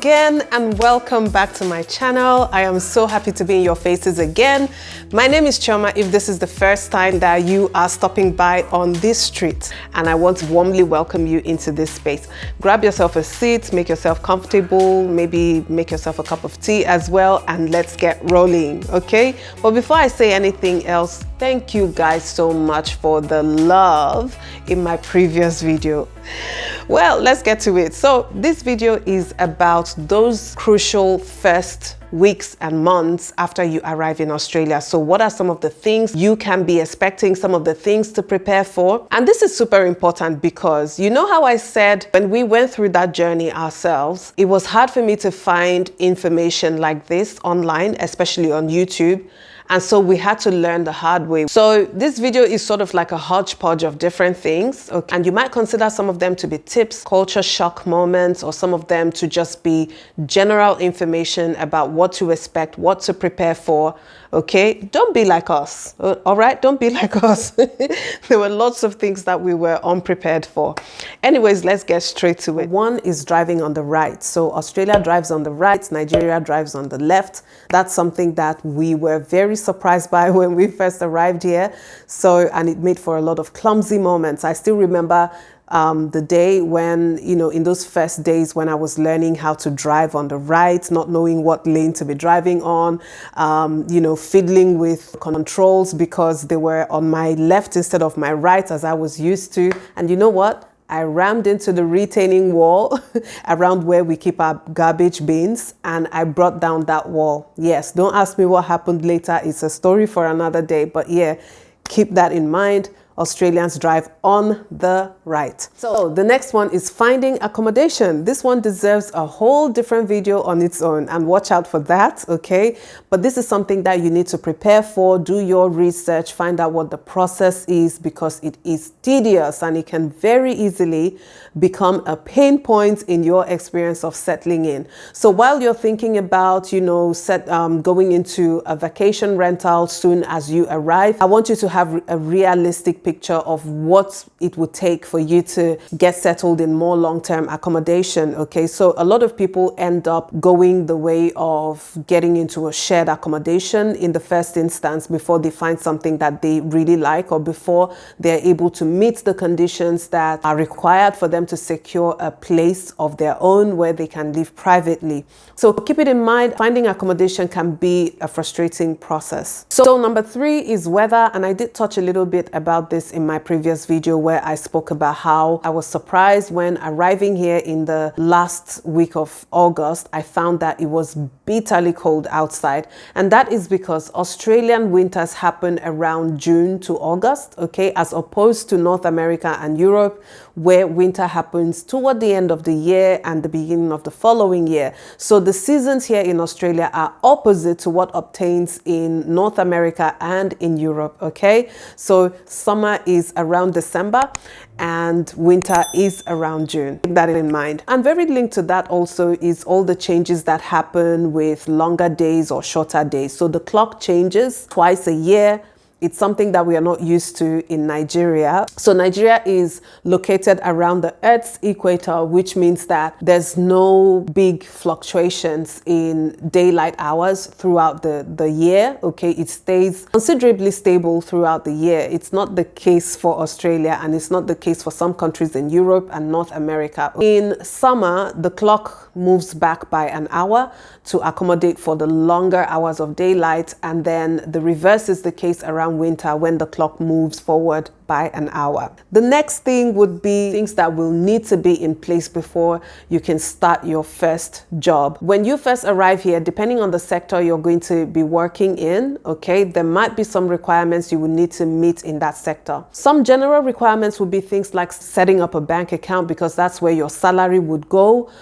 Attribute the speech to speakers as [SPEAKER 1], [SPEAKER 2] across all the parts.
[SPEAKER 1] again and welcome back to my channel. I am so happy to be in your faces again. My name is Chioma if this is the first time that you are stopping by on this street, and I want to warmly welcome you into this space. Grab yourself a seat, make yourself comfortable, maybe make yourself a cup of tea as well, and let's get rolling, okay? But before I say anything else, thank you guys so much for the love in my previous video. Well, let's get to it. So this video is about those crucial first weeks and months after you arrive in Australia. So what are some of the things you can be expecting, some of the things to prepare for? And this is super important because you know how I said when we went through that journey ourselves, it was hard for me to find information like this online, especially on YouTube. And so we had to learn the hard way. So this video is sort of like a hodgepodge of different things. Okay? And you might consider some of them to be tips, culture shock moments, or some of them to just be general information about what to expect, what to prepare for. Okay, don't be like us. All right, don't be like us. There were lots of things that we were unprepared for. Anyways, let's get straight to it. One is driving on the right. So Australia drives on the right, Nigeria drives on the left. That's something that we were very surprised by when we first arrived here. So, and it made for a lot of clumsy moments. I still remember the day when, you know, in those first days when I was learning how to drive on the right, not knowing what lane to be driving on, you know, fiddling with controls because they were on my left instead of my right as I was used to. And you know what? I rammed into the retaining wall around where we keep our garbage bins, and I brought down that wall. Yes, don't ask me what happened later. It's a story for another day, but yeah, keep that in mind. Australians drive on the right. So the next one is finding accommodation. This one deserves a whole different video on its own, and watch out for that, okay? But this is something that you need to prepare for, do your research, find out what the process is, because it is tedious and it can very easily become a pain point in your experience of settling in. So while you're thinking about, you know, going into a vacation rental soon as you arrive, I want you to have a realistic picture of what it would take for you to get settled in more long-term accommodation. Okay, so a lot of people end up going the way of getting into a shared accommodation in the first instance before they find something that they really like, or before they're able to meet the conditions that are required for them to secure a place of their own where they can live privately. So keep it in mind, finding accommodation can be a frustrating process. So number 3 is weather, and I did touch a little bit about this in my previous video where I spoke about how I was surprised when arriving here in the last week of August. I found that it was bitterly cold outside, and that is because Australian winters happen around June to August, okay, as opposed to North America and Europe where winter happens toward the end of the year and the beginning of the following year. So the seasons here in Australia are opposite to what obtains in North America and in Europe, okay? So summer is around December and winter is around June. Keep that in mind. And very linked to that also is all the changes that happen with longer days or shorter days. So the clock changes twice a year. It's something that we are not used to in Nigeria. So Nigeria is located around the Earth's equator, which means that there's no big fluctuations in daylight hours throughout the year. Okay, it stays considerably stable throughout the year. It's not the case for Australia, and it's not the case for some countries in Europe and North America. In summer, the clock moves back by an hour to accommodate for the longer hours of daylight, and then the reverse is the case around winter when the clock moves forward by an hour. The next thing would be things that will need to be in place before you can start your first job. When you first arrive here, depending on the sector you're going to be working in, okay, there might be some requirements you will need to meet in that sector. Some general requirements would be things like setting up a bank account, because that's where your salary would go.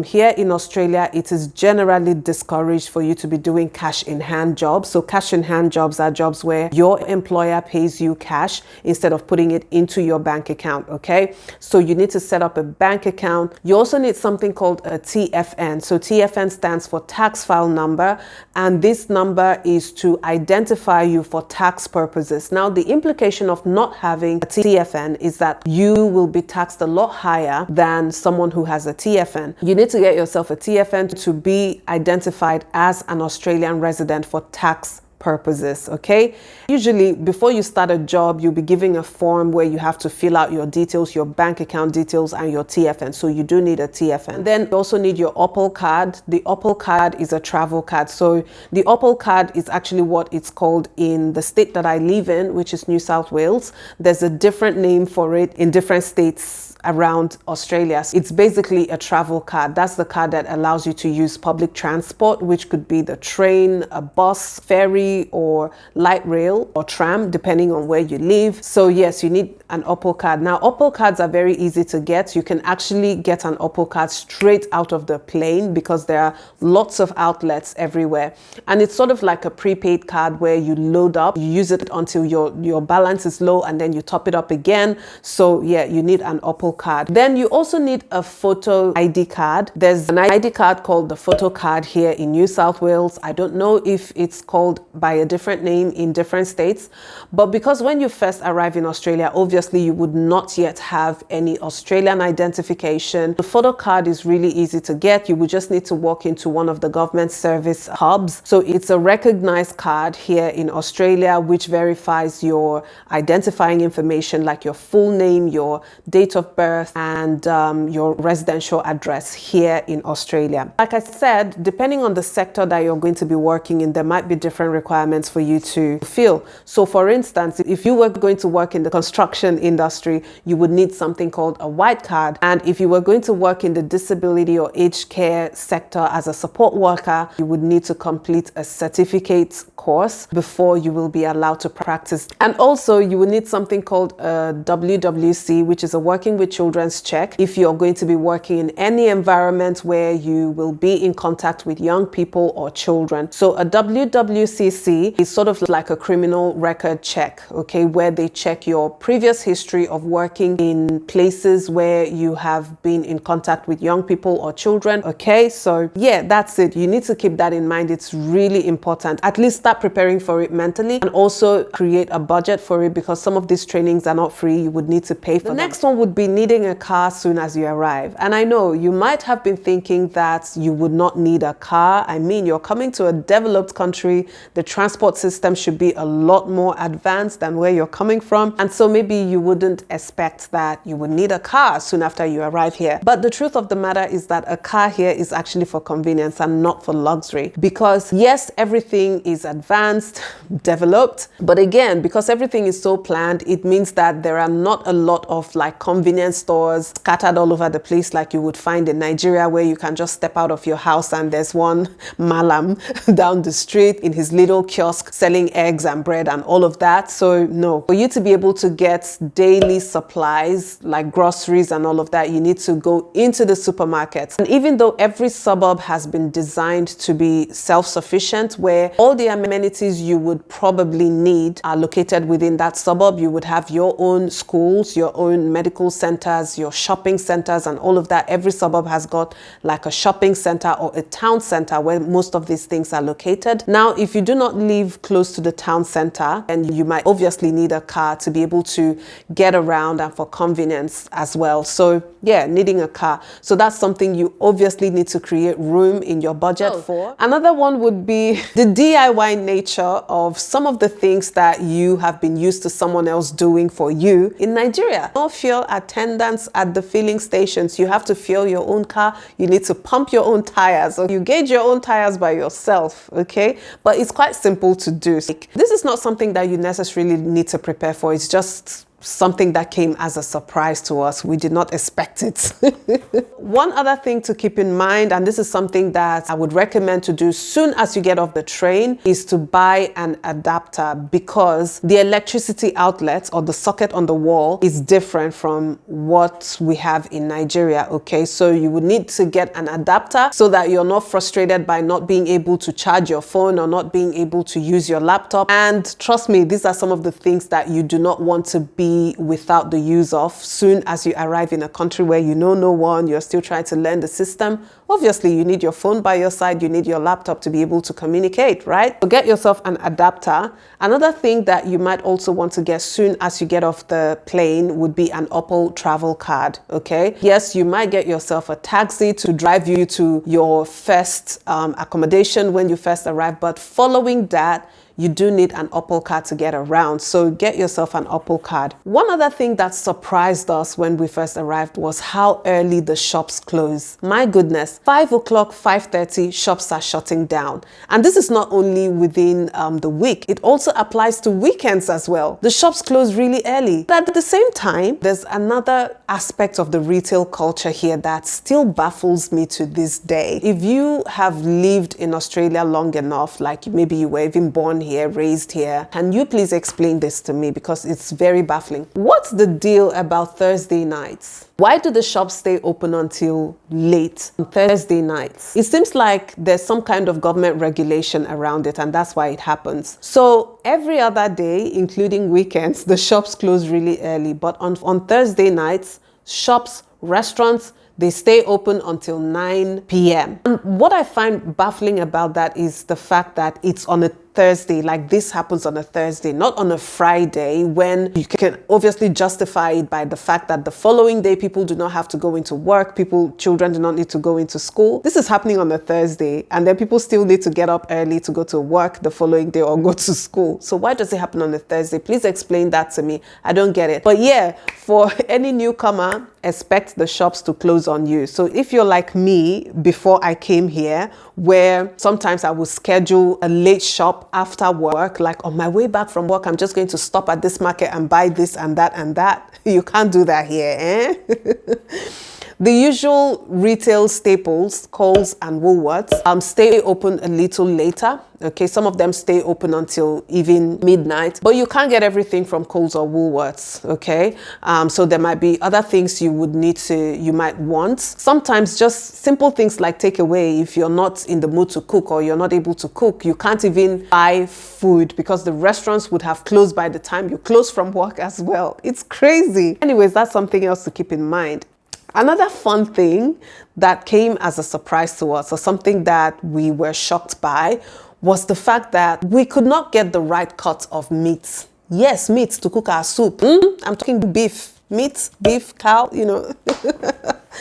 [SPEAKER 1] Here in Australia, it is generally discouraged for you to be doing cash in hand jobs. So cash in hand jobs are jobs where your employer pays you cash instead of putting it into your bank account, okay? So you need to set up a bank account. You also need something called a TFN. So TFN stands for tax file number, and this number is to identify you for tax purposes. Now, the implication of not having a TFN is that you will be taxed a lot higher than someone who has a TFN. You need to get yourself a TFN to be identified as an Australian resident for tax purposes, okay? Usually before you start a job, you'll be giving a form where you have to fill out your details, your bank account details, and your TFN. So you do need a TFN. And then you also need your Opal card. The Opal card is a travel card. So the Opal card is actually what it's called in the state that I live in, which is New South Wales. There's a different name for it in different states around Australia. It's basically a travel card. That's the card that allows you to use public transport, which could be the train, a bus, ferry, or light rail or tram, depending on where you live. So yes, you need an Opal card. Now, Opal cards are very easy to get. You can actually get an Opal card straight out of the plane because there are lots of outlets everywhere. And it's sort of like a prepaid card where you load up, you use it until your balance is low, and then you top it up again. So yeah, you need an Opal card. Then you also need a photo ID card. There's an ID card called the photo card here in New South Wales. I don't know if it's called by a different name in different states, but because when you first arrive in Australia, obviously you would not yet have any Australian identification. The photo card is really easy to get. You would just need to walk into one of the government service hubs. So it's a recognized card here in Australia which verifies your identifying information like your full name, your date of birth, and your residential address here in Australia. Like I said, depending on the sector that you're going to be working in, there might be different requirements for you to fulfill. So for instance, if you were going to work in the construction industry, you would need something called a white card. And if you were going to work in the disability or aged care sector as a support worker, you would need to complete a certificate course before you will be allowed to practice. And also you will need something called a WWC, which is a working with children's check, if you're going to be working in any environment where you will be in contact with young people or children. So a WWCC is sort of like a criminal record check, okay, where they check your previous history of working in places where you have been in contact with young people or children, okay? So yeah, that's it. You need to keep that in mind. It's really important. At least start preparing for it mentally, and also create a budget for it because some of these trainings are not free. You would need to pay for them. The next one would be needing a car soon as you arrive. And I know you might have been thinking that you would not need a car. I mean, you're coming to a developed country. The transport system should be a lot more advanced than where you're coming from. And so maybe you wouldn't expect that you would need a car soon after you arrive here. But the truth of the matter is that a car here is actually for convenience and not for luxury. Because yes, everything is advanced, developed. But again, because everything is so planned, it means that there are not a lot of like convenience stores scattered all over the place like you would find in Nigeria, where you can just step out of your house and there's one malam down the street in his little kiosk selling eggs and bread and all of that. So no, for you to be able to get daily supplies like groceries and all of that, you need to go into the supermarkets. And even though every suburb has been designed to be self-sufficient, where all the amenities you would probably need are located within that suburb, you would have your own schools, your own medical centers, your shopping centers and all of that. Every suburb has got like a shopping center or a town center where most of these things are located. Now, if you do not live close to the town center, and you might obviously need a car to be able to get around and for convenience as well. So yeah, needing a car. So that's something you obviously need to create room in your budget for. Another one would be the DIY nature of some of the things that you have been used to someone else doing for you. In Nigeria, no fuel attendants at the filling stations. You have to fuel your own car. You need to pump your own tires. So you gauge your own tires by yourself, okay? But it's quite simple to do. This is not something that you necessarily need to prepare for. It's just something that came as a surprise to us. We did not expect it. One other thing to keep in mind, and this is something that I would recommend to do soon as you get off the train, is to buy an adapter, because the electricity outlet or the socket on the wall is different from what we have in Nigeria, okay? So you would need to get an adapter so that you're not frustrated by not being able to charge your phone or not being able to use your laptop. And trust me, these are some of the things that you do not want to be be without the use of. Soon as you arrive in a country where you know no one, you're still trying to learn the system, obviously you need your phone by your side, you need your laptop to be able to communicate, right? So get yourself an adapter. Another thing that you might also want to get soon as you get off the plane would be an Opal travel card, okay? Yes, you might get yourself a taxi to drive you to your first accommodation when you first arrive, but following that, you do need an Opal card to get around. So get yourself an Opal card. One other thing that surprised us when we first arrived was how early the shops close. My goodness, 5 o'clock, 5:30, shops are shutting down. And this is not only within the week, it also applies to weekends as well. The shops close really early. But at the same time, there's another aspect of the retail culture here that still baffles me to this day. If you have lived in Australia long enough, like maybe you were even born here, raised here, can you please explain this to me, because it's very baffling. What's the deal about Thursday nights? Why do the shops stay open until late on Thursday nights? It seems like there's some kind of government regulation around it, and that's why it happens. So every other day, including weekends, the shops close really early, but on Thursday nights, shops, restaurants, they stay open until 9 p.m. And what I find baffling about that is the fact that it's on a Thursday, like this happens on a Thursday, not on a Friday, when you can obviously justify it by the fact that the following day people do not have to go into work, children do not need to go into school. This is happening on a Thursday, and then people still need to get up early to go to work the following day or go to school. So why does it happen on a Thursday? Please explain that to me. I don't get it. But yeah, for any newcomer, expect the shops to close on you. So if you're like me before I came here, where sometimes I will schedule a late shop after work, like on my way back from work, I'm just going to stop at this market and buy this and that and that. You can't do that here, eh? The usual retail staples, Coles and Woolworths, stay open a little later. Okay, some of them stay open until even midnight, but you can't get everything from Coles or Woolworths, okay? So there might be other things you might want. Sometimes just simple things like takeaway. If you're not in the mood to cook or you're not able to cook, you can't even buy food because the restaurants would have closed by the time you close from work as well. It's crazy. Anyways, that's something else to keep in mind. Another fun thing that came as a surprise to us, or something that we were shocked by, was the fact that we could not get the right cut of meat. Yes, meat to cook our soup. I'm talking beef. Meat, beef, cow, you know.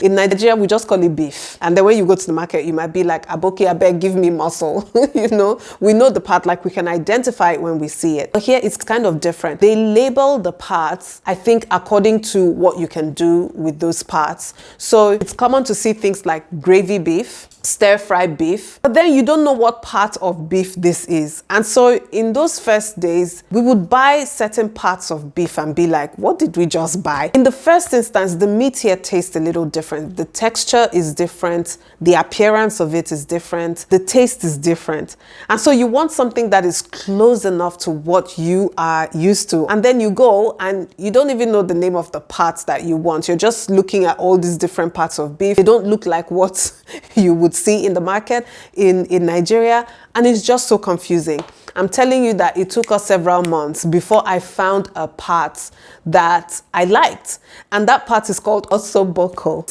[SPEAKER 1] In Nigeria, we just call it beef. And then when you go to the market, you might be like, Aboki, I beg, give me muscle. You know, we know the part, like we can identify it when we see it. But here it's kind of different. They label the parts, I think, according to what you can do with those parts. So it's common to see things like gravy beef, stir-fry beef, but then you don't know what part of beef this is. And so in those first days, we would buy certain parts of beef and be like, what did we just buy? In the first instance, the meat here tastes a little different. The texture is different. The appearance of it is different. The taste is different. And so you want something that is close enough to what you are used to. And then you go and you don't even know the name of the parts that you want. You're just looking at all these different parts of beef. They don't look like what you would see in the market in Nigeria, and it's just so confusing. I'm telling you that it took us several months before I found a part that I liked, and that part is called ossoboko.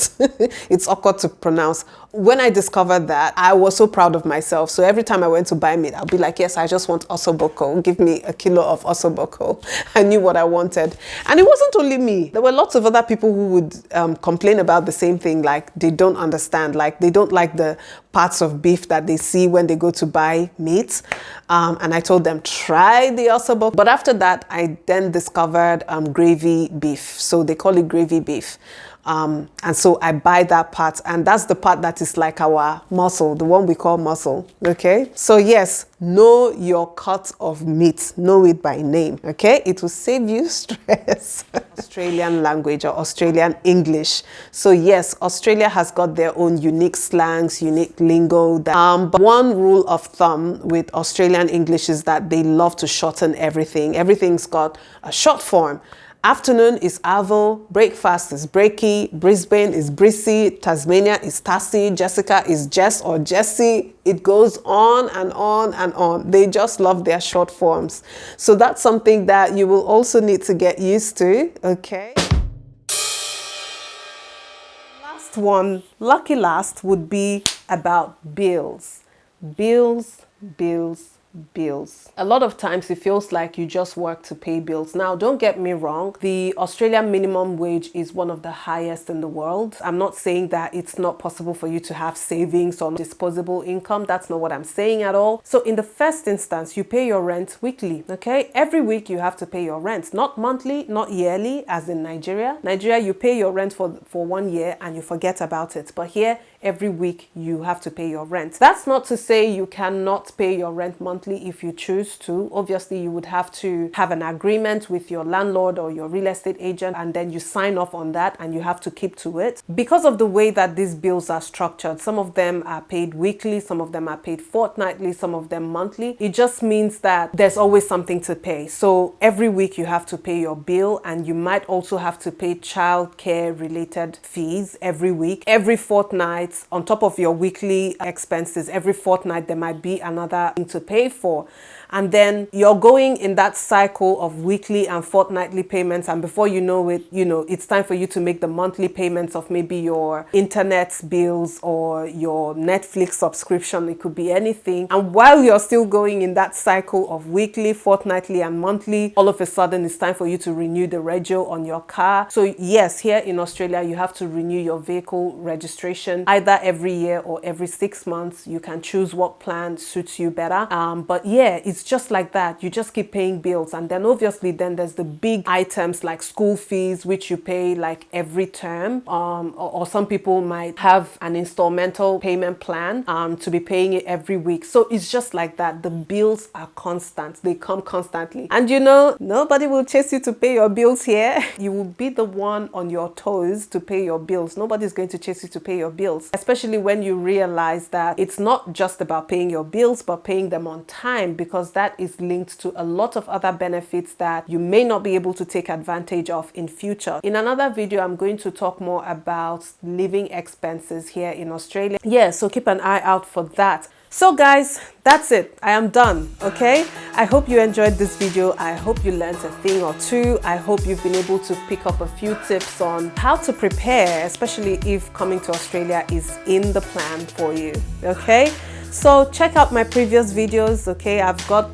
[SPEAKER 1] It's awkward to pronounce. When I discovered that, I was so proud of myself. So every time I went to buy meat, I'll be like, yes, I just want ossoboko. Give me a kilo of ossoboko. I knew what I wanted. And it wasn't only me. There were lots of other people who would complain about the same thing, like they don't understand, like they don't like the parts of beef that they see when they go to buy meat. And I told them, try the ossoboko. But after that, I then discovered gravy beef. So they call it gravy beef. And so I buy that part, and that's the part that is like our muscle, the one we call muscle, okay? So yes, know your cut of meat, know it by name, okay? It will save you stress. Australian language or Australian English. So yes, Australia has got their own unique slangs, unique lingo. But one rule of thumb with Australian English is that they love to shorten everything. Everything's got a short form. Afternoon is Avo, breakfast is Breaky, Brisbane is Brissy, Tasmania is Tassie, Jessica is Jess or Jessie. It goes on and on and on. They just love their short forms. So that's something that you will also need to get used to, okay? Last one, lucky last, would be about bills. Bills, bills, bills. A lot of times it feels like you just work to pay bills. Now, don't get me wrong, the Australian minimum wage is one of the highest in the world. I'm not saying that it's not possible for you to have savings or disposable income. That's not what I'm saying at all. So in the first instance, you pay your rent weekly, okay? Every week you have to pay your rent, not monthly, not yearly, as in Nigeria. Nigeria, you pay your rent for 1 year and you forget about it. But here, every week you have to pay your rent. That's not to say you cannot pay your rent monthly if you choose to. Obviously, you would have to have an agreement with your landlord or your real estate agent, and then you sign off on that and you have to keep to it. Because of the way that these bills are structured, some of them are paid weekly, some of them are paid fortnightly, some of them monthly. It just means that there's always something to pay. So every week you have to pay your bill, and you might also have to pay childcare related fees every week, every fortnight. On top of your weekly expenses, every fortnight there might be another thing to pay for. And then you're going in that cycle of weekly and fortnightly payments, and before you know it, it's time for you to make the monthly payments of maybe your internet bills or your Netflix subscription. It could be anything. And while you're still going in that cycle of weekly, fortnightly and monthly, all of a sudden it's time for you to renew the rego on your car. So yes, here in Australia you have to renew your vehicle registration either every year or every 6 months. You can choose what plan suits you better. But yeah, it's just like that. You just keep paying bills. And then obviously then there's the big items like school fees, which you pay like every term. Or some people might have an installmental payment plan to be paying it every week. So it's just like that. The bills are constant. They come constantly. And nobody will chase you to pay your bills here. You will be the one on your toes to pay your bills. Nobody's going to chase you to pay your bills, especially when you realize that it's not just about paying your bills, but paying them on time, because that is linked to a lot of other benefits that you may not be able to take advantage of in future. In another video, I'm going to talk more about living expenses here in Australia. Yeah, so keep an eye out for that. So guys, that's it. I am done, okay? I hope you enjoyed this video. I hope you learned a thing or two. I hope you've been able to pick up a few tips on how to prepare, especially if coming to Australia is in the plan for you, okay? So check out my previous videos, okay? I've got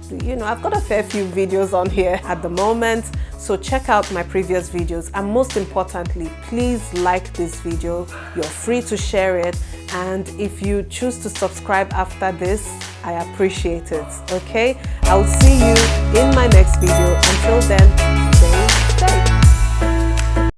[SPEAKER 1] a fair few videos on here at the moment. So check out my previous videos, and most importantly, please like this video. You're free to share it, and if you choose to subscribe after this, I appreciate it, okay? I'll see you in my next video. Until then, stay safe.